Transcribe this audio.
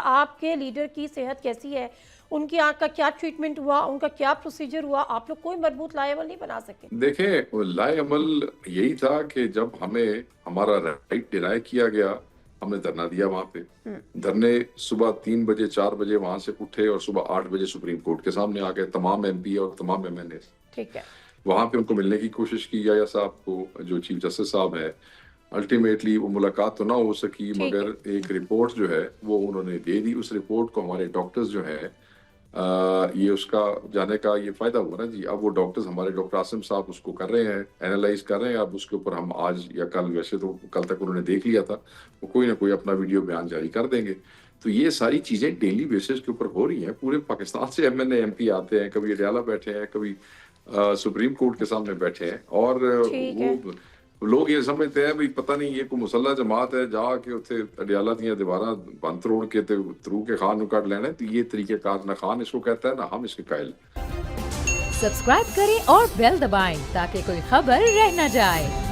آپ کے لیڈر کی صحت کیسی ہے, ان کی آنکھ کا کیا ٹریٹمنٹ ہوا, ان کا کیا پروسیجر ہوا, آپ لوگ کوئی مربوط لائے عمل نہیں بنا سکے. دیکھیں لائے عمل یہی تھا کہ جب ہمیں ہمارا رائٹ ڈینائی کیا گیا, ہم نے دھرنا دیا وہاں پہ. دھرنے صبح 3 بجے 4 بجے وہاں سے اٹھے اور صبح 8 بجے سپریم کورٹ کے سامنے آ گئے تمام ایم پی اور تمام ایم این اے. ٹھیک ہے, وہاں پہ ان کو ملنے کی کوشش کی یا صاحب کو, جو چیف جسٹس صاحب ہے. الٹیمیٹلی وہ ملاقات تو نہ ہو سکی, مگر ایک رپورٹ جو ہے وہ انہوں نے دے دی. اس رپورٹ کو ہمارے ڈاکٹرز جو ہے یہ اس کا جانے کا یہ فائدہ ہوا نا جی. اب وہ ڈاکٹرز ہمارے ڈاکٹر عاصم صاحب اس کو کر رہے ہیں, اینالائز کر رہے ہیں. اب اس کے اوپر ہم آج یا کل, ویسے تو کل تک انہوں نے دیکھ لیا تھا, وہ کوئی نہ کوئی اپنا ویڈیو بیان جاری کر دیں گے. تو یہ ساری چیزیں ڈیلی بیسس کے اوپر ہو رہی ہیں. پورے پاکستان سے M N A M P آتے ہیں, کبھی اڈیالہ بیٹھے ہیں, کبھی سپریم کورٹ کے سامنے بیٹھے ہیں. اور وہ لوگ یہ سمجھتے ہیں بھائی پتہ نہیں یہ کوئی مسلح جماعت ہے, جا کے اتنے اڈیالہ دیاں دیواراں بند تروڑ کے ترو کے خان نو کٹ لینا. تو یہ طریقہ کار نہ خان اس کو کہتا ہے نہ ہم اس کے قائل. سبسکرائب کریں اور بیل دبائیں تاکہ کوئی خبر رہ نہ جائے.